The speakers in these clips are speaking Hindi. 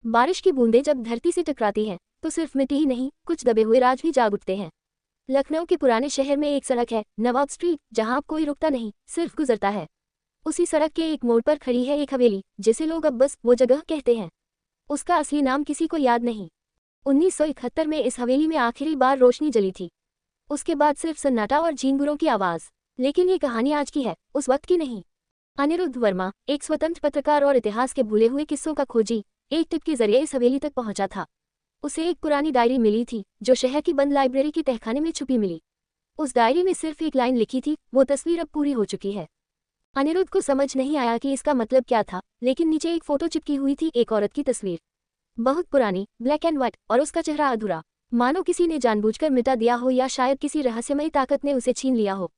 बारिश की बूंदें जब धरती से टकराती हैं तो सिर्फ मिट्टी ही नहीं, कुछ दबे हुए राज भी जाग उठते हैं। लखनऊ के पुराने शहर में एक सड़क है, नवाब स्ट्रीट, जहां अब कोई रुकता नहीं, सिर्फ गुजरता है। उसी सड़क के एक मोड़ पर खड़ी है एक हवेली, जिसे लोग अब बस वो जगह कहते हैं। उसका असली नाम किसी को याद नहीं। 1971 में इस हवेली में आखिरी बार रोशनी जली थी। उसके बाद सिर्फ सन्नाटा और झींगुरों की आवाज। लेकिन ये कहानी आज की है, उस वक्त की नहीं। अनिरुद्ध वर्मा, एक स्वतंत्र पत्रकार और इतिहास के भूले हुए किस्सों का खोजी, एक टिप के जरिए इस हवेली तक पहुंचा था। उसे एक पुरानी डायरी मिली थी जो शहर की बंद लाइब्रेरी के तहखाने में छुपी मिली। उस डायरी में सिर्फ एक लाइन लिखी थी, वो तस्वीर अब पूरी हो चुकी है। अनिरुद्ध को समझ नहीं आया कि इसका मतलब क्या था, लेकिन नीचे एक फोटो चिपकी हुई थी, एक औरत की तस्वीर, बहुत पुरानी, ब्लैक एंड व्हाइट, और उसका चेहरा अधूरा, मानो किसी ने जानबूझकर मिटा दिया हो या शायद किसी रहस्यमयी ताकत ने उसे छीन लिया हो।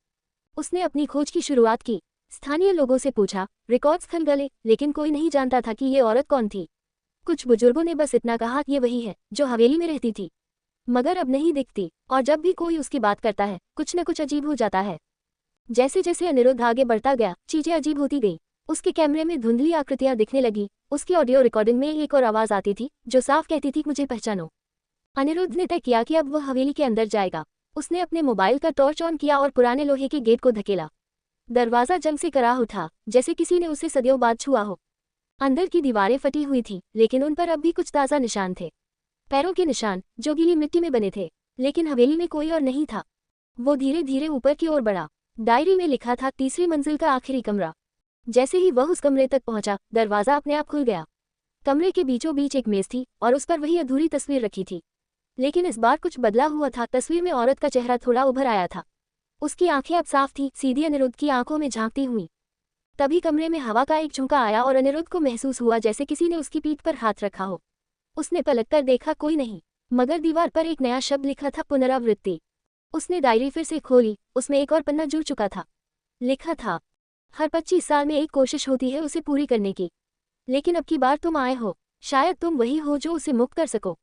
उसने अपनी खोज की शुरुआत की, स्थानीय लोगों से पूछा, रिकॉर्ड्स खंगाले, लेकिन कोई नहीं जानता था कि ये औरत कौन थी। कुछ बुजुर्गों ने बस इतना कहा, ये वही है जो हवेली में रहती थी, मगर अब नहीं दिखती, और जब भी कोई उसकी बात करता है कुछ न कुछ अजीब हो जाता है। जैसे जैसे अनिरुद्ध आगे बढ़ता गया, चीजें अजीब होती गई। उसके कैमरे में धुंधली आकृतियां दिखने लगी, उसकी ऑडियो रिकॉर्डिंग में एक और आवाज आती थी जो साफ कहती थी, मुझे पहचानो। अनिरुद्ध ने तय किया कि अब वह हवेली के अंदर जाएगा। उसने अपने मोबाइल का टॉर्च ऑन किया और पुराने लोहे के गेट को धकेला। दरवाजा जंग से कराह उठा, जैसे किसी ने उसे सदियों बाद छुआ हो। अंदर की दीवारें फटी हुई थी, लेकिन उन पर अब भी कुछ ताज़ा निशान थे, पैरों के निशान जो गीली मिट्टी में बने थे। लेकिन हवेली में कोई और नहीं था। वो धीरे धीरे ऊपर की ओर बढ़ा। डायरी में लिखा था, तीसरी मंजिल का आखिरी कमरा। जैसे ही वह उस कमरे तक पहुंचा, दरवाजा अपने आप खुल गया। कमरे के बीचों बीच एक मेज थी और उस पर वही अधूरी तस्वीर रखी थी। लेकिन इस बार कुछ बदला हुआ था। तस्वीर में औरत का चेहरा थोड़ा उभर आया था। उसकी आंखें अब साफ थी, सीधी अनिरुद्ध की आंखों में झांकती हुई। तभी कमरे में हवा का एक झोंका आया और अनिरुद्ध को महसूस हुआ जैसे किसी ने उसकी पीठ पर हाथ रखा हो। उसने पलटकर देखा, कोई नहीं, मगर दीवार पर एक नया शब्द लिखा था, पुनरावृत्ति। उसने डायरी फिर से खोली, उसमें एक और पन्ना जुड़ चुका था। लिखा था, हर 25 साल में एक कोशिश होती है उसे पूरी करने की, लेकिन अब की बार तुम आए हो, शायद तुम वही हो जो उसे मुक्त कर सको।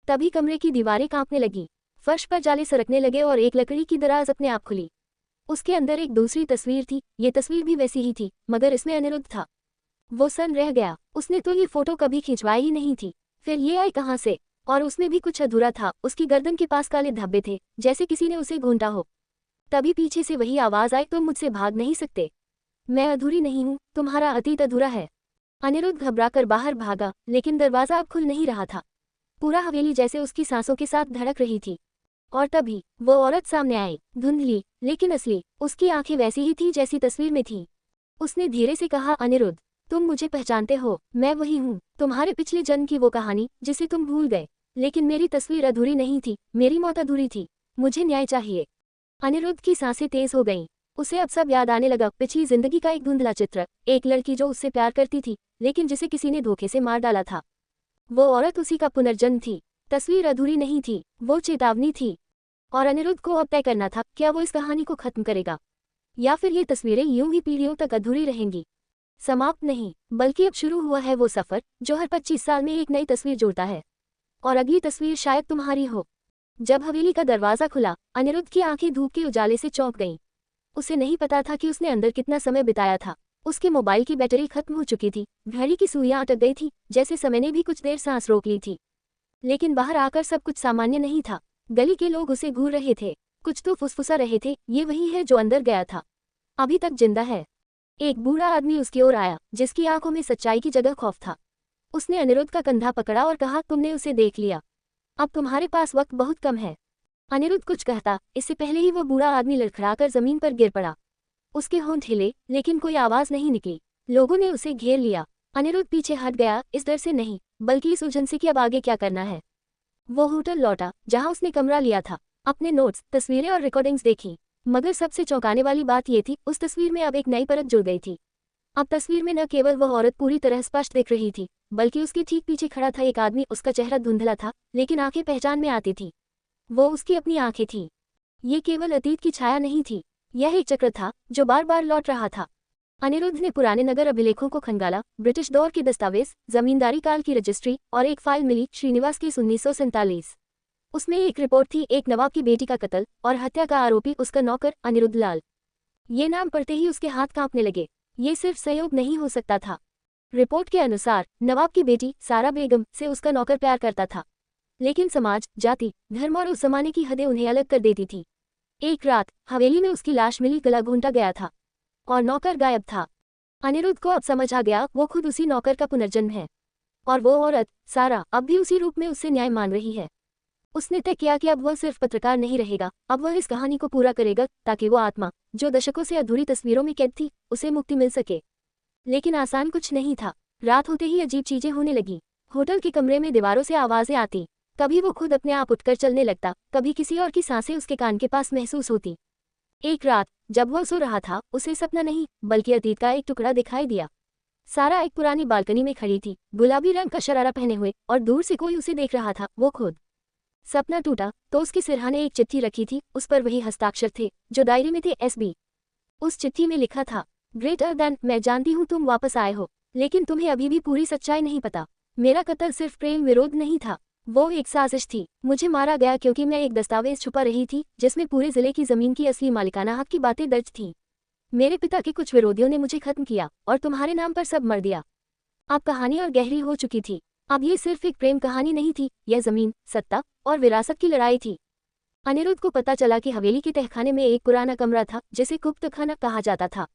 तभी कमरे की दीवारें कांपने लगी, फर्श पर जाले सरकने लगे और एक लकड़ी की दराज अपने आप खुली। उसके अंदर एक दूसरी तस्वीर थी। ये तस्वीर भी वैसी ही थी, मगर इसमें अनिरुद्ध था। वो सन रह गया, उसने तो ये फोटो कभी खिंचवाई ही नहीं थी, फिर ये आई कहाँ से? और उसमें भी कुछ अधूरा था, उसकी गर्दन के पास काले धब्बे थे, जैसे किसी ने उसे घूंटा हो। तभी पीछे से वही आवाज आई, तुम मुझसे भाग नहीं सकते, मैं अधूरी नहीं हूँ, तुम्हारा अतीत अधूरा है। अनिरुद्ध घबराकर बाहर भागा, लेकिन दरवाजा अब खुल नहीं रहा था। पूरा हवेली जैसे उसकी सांसों के साथ धड़क रही थी। और तभी वो औरत सामने आई, धुंधली लेकिन असली। उसकी आंखें वैसी ही थी जैसी तस्वीर में थी। उसने धीरे से कहा, अनिरुद्ध, तुम मुझे पहचानते हो, मैं वही हूँ, तुम्हारे पिछले जन्म की वो कहानी जिसे तुम भूल गए। लेकिन मेरी तस्वीर अधूरी नहीं थी, मेरी मौत अधूरी थी, मुझे न्याय चाहिए। अनिरुद्ध की सांसें तेज हो गईं। उसे अब सब याद आने लगा, पिछली जिंदगी का एक धुंधला चित्र, एक लड़की जो उससे प्यार करती थी, लेकिन जिसे किसी ने धोखे से मार डाला था। वो औरत उसी का पुनर्जन्म थी। तस्वीर अधूरी नहीं थी, वो चेतावनी थी। और अनिरुद्ध को अब तय करना था, क्या वो इस कहानी को खत्म करेगा, या फिर ये तस्वीरें यूं ही पीढ़ियों तक अधूरी रहेंगी। समाप्त नहीं, बल्कि अब शुरू हुआ है वो सफर जो हर 25 साल में एक नई तस्वीर जोड़ता है। और अगली तस्वीर शायद तुम्हारी हो। जब हवेली का दरवाजा खुला, अनिरुद्ध की आंखें धूप के उजाले से चौंक गईं। उसे नहीं पता था कि उसने अंदर कितना समय बिताया था। उसके मोबाइल की बैटरी खत्म हो चुकी थी, घड़ी की सुइयां अटक गई थी, जैसे समय ने भी कुछ देर सांस रोक ली थी। लेकिन बाहर आकर सब कुछ सामान्य नहीं था। गली के लोग उसे घूर रहे थे, कुछ तो फुसफुसा रहे थे, ये वही है जो अंदर गया था, अभी तक जिंदा है। एक बूढ़ा आदमी उसकी ओर आया, जिसकी आंखों में सच्चाई की जगह खौफ था। उसने अनिरुद्ध का कंधा पकड़ा और कहा, तुमने उसे देख लिया, अब तुम्हारे पास वक्त बहुत कम है। अनिरुद्ध कुछ कहता, इससे पहले ही वो बूढ़ा आदमी लड़खड़ाकर जमीन पर गिर पड़ा। उसके होंठ हिले, लेकिन कोई आवाज नहीं निकली। लोगों ने उसे घेर लिया। अनिरुद्ध पीछे हट गया, इस डर से नहीं, बल्कि इस उलझन से कि अब आगे क्या करना है। वो होटल लौटा जहां उसने कमरा लिया था, अपने नोट्स, तस्वीरें और रिकॉर्डिंग्स देखी, मगर सबसे चौंकाने वाली बात यह थी, उस तस्वीर में अब एक नई परत जुड़ गई थी। अब तस्वीर में न केवल वह औरत पूरी तरह स्पष्ट दिख रही थी, बल्कि उसके ठीक पीछे खड़ा था एक आदमी। उसका चेहरा धुंधला था, लेकिन आंखें पहचान में आती थी। वो उसकी अपनी आंखें थीं। ये केवल अतीत की छाया नहीं थी, यह एक चक्र था जो बार बार लौट रहा था। अनिरुद्ध ने पुराने नगर अभिलेखों को खंगाला, ब्रिटिश दौर के दस्तावेज, जमींदारी काल की रजिस्ट्री, और एक फाइल मिली, श्रीनिवास केस 1947। उसमें एक रिपोर्ट थी, एक नवाब की बेटी का कत्ल और हत्या का आरोपी उसका नौकर अनिरुद्ध लाल। ये नाम पढ़ते ही उसके हाथ कांपने लगे। ये सिर्फ संयोग नहीं हो सकता था, रिपोर्ट के अनुसार नवाब की बेटी सारा बेगम से उसका नौकर प्यार करता था, लेकिन समाज, जाति, धर्म और उस जमाने की हदें उन्हें अलग कर देती थी। एक रात हवेली में उसकी लाश मिली, गला घूंटा गया था और नौकर गायब था। अनिरुद्ध को अब समझ आ गया, वो खुद उसी नौकर का पुनर्जन्म है और वो औरत सारा अब भी उसी रूप में उससे न्याय मांग रही है। उसने तय किया कि अब वह सिर्फ पत्रकार नहीं रहेगा, अब वह इस कहानी को पूरा करेगा ताकि वो आत्मा जो दशकों से अधूरी तस्वीरों में कैद थी उसे मुक्ति मिल सके। लेकिन आसान कुछ नहीं था। रात होते ही अजीब चीजें होने लगी। होटल के कमरे में दीवारों से आवाजें आती, कभी वो खुद अपने आप उठकर चलने लगता, कभी किसी और की सांसें उसके कान के पास महसूस होती। एक रात जब वह सो रहा था, उसे सपना नहीं बल्कि अतीत का एक टुकड़ा दिखाई दिया। सारा एक पुरानी बालकनी में खड़ी थी, गुलाबी रंग का शरारा पहने हुए, और दूर से कोई उसे देख रहा था, वो खुद। सपना टूटा तो उसके सिरहाने एक चिट्ठी रखी थी, उस पर वही हस्ताक्षर थे जो डायरी में थे, SB। उस चिट्ठी में लिखा था, ग्रेटर देन, मैं जानती हूँ तुम वापस आए हो, लेकिन तुम्हें अभी भी पूरी सच्चाई नहीं पता। मेरा कत्ल सिर्फ प्रेम विरोध नहीं था, वो एक साजिश थी। मुझे मारा गया क्योंकि मैं एक दस्तावेज छुपा रही थी जिसमें पूरे जिले की जमीन की असली मालिकाना हक की बातें दर्ज थीं। मेरे पिता के कुछ विरोधियों ने मुझे खत्म किया और तुम्हारे नाम पर सब मर दिया। अब कहानी और गहरी हो चुकी थी। अब ये सिर्फ एक प्रेम कहानी नहीं थी, यह जमीन, सत्ता और विरासत की लड़ाई थी। अनिरुद्ध को पता चला कि हवेली के तहखाने में एक पुराना कमरा था जिसे गुप्तखाना कहा जाता था।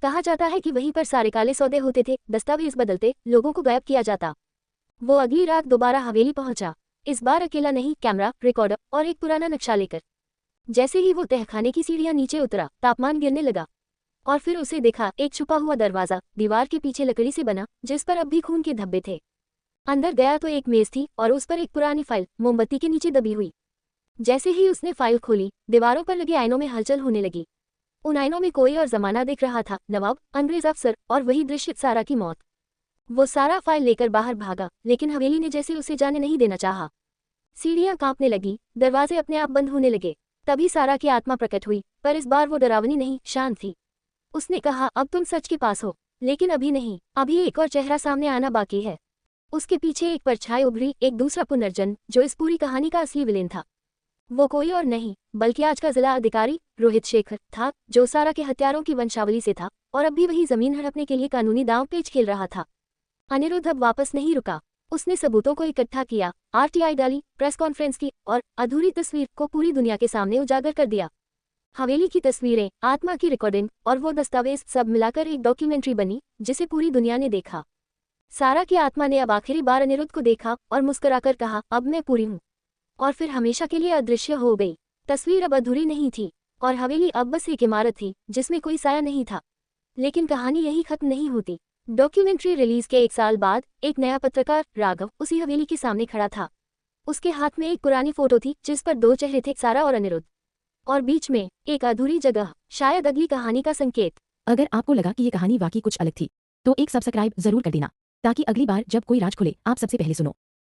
कहा जाता है कि वहीं पर सारे काले सौदे होते थे, दस्तावेज बदलते, लोगों को गायब किया जाता। वो अगली रात दोबारा हवेली पहुंचा, इस बार अकेला नहीं, कैमरा, रिकॉर्डर और एक पुराना नक्शा लेकर। जैसे ही वो तहखाने की सीढ़ियां नीचे उतरा, तापमान गिरने लगा और फिर उसे देखा एक छुपा हुआ दरवाजा, दीवार के पीछे लकड़ी से बना, जिस पर अब भी खून के धब्बे थे। अंदर गया तो एक मेज थी और उस पर एक पुरानी फाइल मोमबत्ती के नीचे दबी हुई। जैसे ही उसने फाइल खोली, दीवारों पर लगे आईनों में हलचल होने लगी। उन आईनों में कोई और जमाना दिख रहा था, नवाब, अंग्रेज अफसर और वही दृश्य, सारा की मौत। वो सारा फाइल लेकर बाहर भागा, लेकिन हवेली ने जैसे उसे जाने नहीं देना चाहा। सीढ़ियां कांपने लगी, दरवाजे अपने आप बंद होने लगे। तभी सारा की आत्मा प्रकट हुई, पर इस बार वो डरावनी नहीं, शांत थी। उसने कहा, अब तुम सच के पास हो, लेकिन अभी नहीं, अभी एक और चेहरा सामने आना बाकी है। उसके पीछे एक परछाई उभरी, एक दूसरा पुनर्जन्म जो इस पूरी कहानी का असली विलेन था। वो कोई और नहीं बल्कि आज का जिला अधिकारी रोहित शेखर था, जो सारा के हत्यारों की वंशावली से था और अब भी वही जमीन हड़पने के लिए कानूनी दांव पेच खेल रहा था। अनिरुद्ध अब वापस नहीं रुका। उसने सबूतों को इकट्ठा किया, RTI डाली, प्रेस कॉन्फ्रेंस की और अधूरी तस्वीर को पूरी दुनिया के सामने उजागर कर दिया। हवेली की तस्वीरें, आत्मा की रिकॉर्डिंग और वो दस्तावेज, सब मिलाकर एक डॉक्यूमेंट्री बनी जिसे पूरी दुनिया ने देखा। सारा की आत्मा ने अब आखिरी बार अनिरुद्ध को देखा और मुस्कुराकर कहा, अब मैं पूरी हूँ। और फिर हमेशा के लिए अदृश्य हो गई। तस्वीर अब अधूरी नहीं थी और हवेली अब बस एक इमारत थी जिसमें कोई साया नहीं था। लेकिन कहानी यही खत्म नहीं होती। डॉक्यूमेंट्री रिलीज के 1 साल बाद एक नया पत्रकार, राघव, उसी हवेली के सामने खड़ा था। उसके हाथ में एक पुरानी फोटो थी जिस पर 2 चेहरे थे, सारा और अनिरुद्ध, और बीच में एक अधूरी जगह, शायद अगली कहानी का संकेत। अगर आपको लगा कि ये कहानी वाकई कुछ अलग थी, तो एक सब्सक्राइब जरूर कर देना, ताकि अगली बार जब कोई राज खुले आप सबसे पहले सुनो।